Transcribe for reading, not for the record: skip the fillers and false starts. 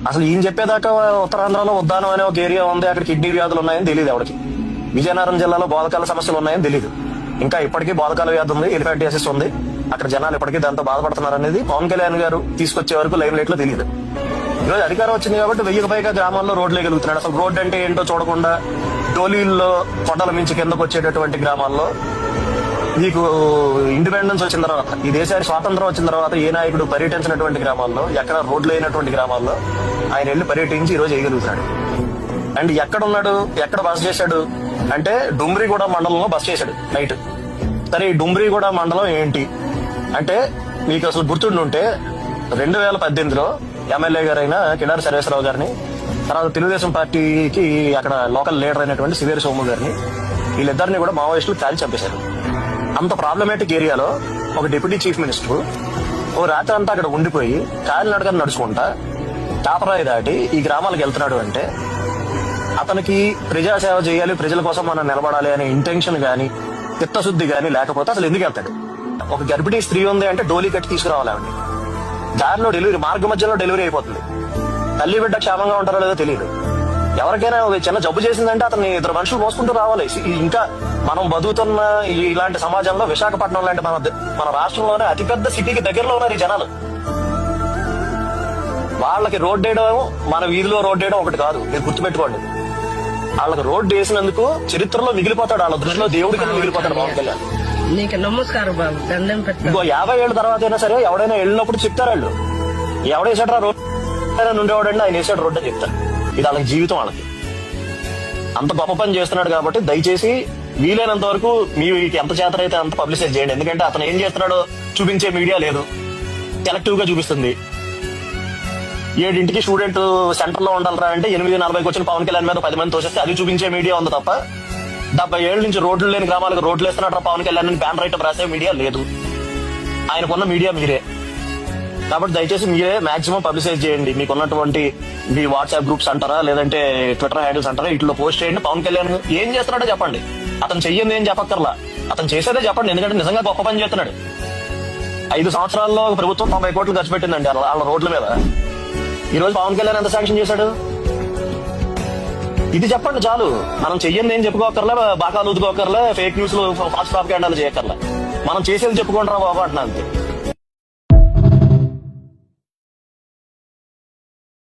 అసలు ఈయన చెప్పేదాకా ఉత్తరాంధ్రలో ఉద్దానం అనే ఒక ఏరియా ఉంది, అక్కడ కిడ్నీ వ్యాధులు ఉన్నాయని తెలియదు ఎవరికి. విజయనగరం జిల్లాలో బోధకాల సమస్యలు ఉన్నాయని తెలియదు. ఇంకా ఇప్పటికీ బోధకాల వ్యాధి ఉంది, ఎలిఫెంటియాసిస్ ఉంది, అక్కడ జనాలు ఇప్పటికీ దాంతో బాధపడుతున్నారు అనేది పవన్ కళ్యాణ్ గారు తీసుకొచ్చే వరకు లైవ్ లైట్ లో తెలియదు. ఈరోజు అధికారం వచ్చింది కాబట్టి 1000కి పైగా గ్రామాల్లో రోడ్లే గెలుగుతున్నాడు. అసలు రోడ్డు అంటే ఏంటో చూడకుండా డోలీల్లో కొండల మించి కిందకు వచ్చేటటువంటి గ్రామాల్లో మీకు ఇండిపెండెన్స్ వచ్చిన తర్వాత, ఈ దేశానికి స్వాతంత్రం వచ్చిన తర్వాత ఏ నాయకుడు పర్యటించినటువంటి గ్రామాల్లో, ఎక్కడ రోడ్లు అయినటువంటి గ్రామాల్లో ఆయన వెళ్లి పర్యటించి ఈ రోజు వేయగలుగుతున్నాడు. అండ్ ఎక్కడ ఉన్నాడు, ఎక్కడ బస చేశాడు అంటే డుమ్రిగూడ మండలంలో బస చేశాడు నైట్. సరే ఈ డుమ్రిగూడ మండలం ఏంటి అంటే మీకు అసలు గుర్తుండుంటే 2018లో ఎమ్మెల్యే గారైన కిడారి సర్వేశ్వరరావు గారిని, తర్వాత తెలుగుదేశం పార్టీకి అక్కడ లోకల్ లీడర్ అయినటువంటి సివేరి సోము గారిని, వీళ్ళిద్దరిని కూడా మావోయిస్టులు కాల్చి చంపేశారు. అంత ప్రాబ్లమేటిక్ ఏరియాలో ఒక డిప్యూటీ చీఫ్ మినిస్టర్ ఓ రాత్రి అంతా అక్కడ ఉండిపోయి కాలినడకని నడుచుకుంటా టాపరాయి దాటి ఈ గ్రామాలకు వెళ్తున్నాడు అంటే అతనికి ప్రజాసేవ చేయాలి, ప్రజల కోసం మనం నిలబడాలి అనే ఇంటెన్షన్ గాని చిత్తశుద్ధి గాని లేకపోతే అసలు ఎందుకు వెళ్తాడు? ఒక గర్భిణీ స్త్రీ ఉంది అంటే డోలీ కట్టి తీసుకురావాలి ఆవిడ. దారిలో డెలివరీ, మార్గ మధ్యలో డెలివరీ అయిపోతుంది. తల్లి బిడ్డ క్షేమంగా ఉంటారో లేదో తెలియదు. ఎవరికైనా చిన్న జబ్బు చేసిందంటే అతన్ని 2 మనుషులు మోసుకుంటూ రావాలి. ఇంకా మనం బతుకుతున్న ఇలాంటి సమాజంలో విశాఖపట్నం లాంటి మన రాష్ట్రంలోనే అతిపెద్ద సిటీకి దగ్గరలో ఉన్నారు ఈ జనాలు. వాళ్ళకి రోడ్డు వేయడం, మన వీధిలో రోడ్డు వేయడం ఒకటి కాదు, మీరు గుర్తుపెట్టుకోండి. వాళ్ళకి రోడ్డు వేసినందుకు చరిత్రలో మిగిలిపోతాడు, వాళ్ళ దృష్టిలో దేవుడి కింద మిగిలిపోతాడు పవన్ కళ్యాణ్. నీకు నమస్కారం బాబు, దండం పెట్టు. ఇంకో 50 ఏళ్ళ తర్వాత అయినా సరే ఎవడైనా వెళ్ళినప్పుడు చెప్తారు వాళ్ళు, ఎవడేసాడు రోడ్డు ఉండేవాడండి, ఆయన వేసాడు రోడ్డు అని చెప్తారు. ఇది వాళ్ళకి జీవితం. వాళ్ళకి అంత గొప్ప పని చేస్తున్నాడు కాబట్టి దయచేసి వీలైనంత వరకు మీకు ఎంత చేతనైతే అంత పబ్లిసైజ్ చేయండి. ఎందుకంటే అతను ఏం చేస్తున్నాడో చూపించే మీడియా లేదు, సెలెక్టివ్ గా చూపిస్తుంది. 7ంటికి స్టూడెంట్ సెంటర్ లో ఉండాలరా అంటే 8:40కి వచ్చిన పవన్ కళ్యాణ్ మీద 10 మంది తోసేస్తే అది చూపించే మీడియా ఉంది తప్ప 70 ఏళ్ల నుంచి రోడ్లు లేని గ్రామాలకు రోడ్లు వేస్తున్నాడు పవన్ కళ్యాణ్ అని బ్యాన్ రైట్ రాసే మీడియా లేదు. ఆయనకున్న మీడియా మీరే. కాబట్టి దయచేసి మీరే మాక్సిమం పబ్లిసైజ్ చేయండి. మీకున్నటువంటి మీ వాట్సాప్ గ్రూప్స్ అంటారా, లేదంటే ట్విట్టర్ హ్యాండిల్స్ అంటారా, ఇట్లా పోస్ట్ చేయండి. పవన్ కళ్యాణ్ ఏం చేస్తున్నాడో చెప్పండి. అతను చెయ్యింది ఏం చెప్పక్కర్లా, అతను చేసేదే చెప్పండి. ఎందుకంటే నిజంగా గొప్ప పని చేస్తున్నాడు. 5 సంవత్సరాల్లో ప్రభుత్వం 90 కోట్లు ఖర్చు పెట్టిందండి వాళ్ళ రోడ్ల మీద. ఈ రోజు పవన్ కళ్యాణ్ ఎంత శాంక్షన్ చేశాడు? ఇది చెప్పండి చాలు. మనం చెయ్యండి ఏం చెప్పుకోకర్లే, బాగా ఊదుకోకర్లే, ఫేక్ న్యూస్ లో ఫాస్ట్ ప్రాపగాండాలు చేయక్కర్లే. మనం చేసేది చెప్పుకుంటారా బాబా అంటున్నా అంతే.